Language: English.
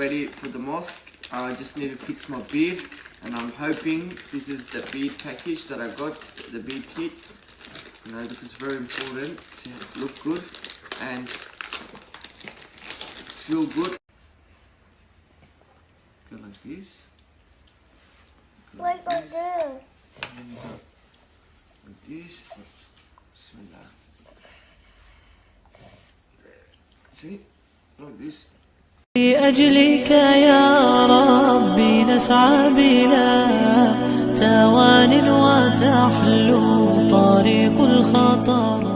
ready for the mosque. I just need to fix my beard, and I'm hoping this is the bead package that I got, the bead kit. You know, because it's very important to look good and feel good. Go like this. Go like this. And then you go like this. Bismillah. See? Like this. لأجلك يا ربي نسعى بلا توان وتحلو طريق الخطر.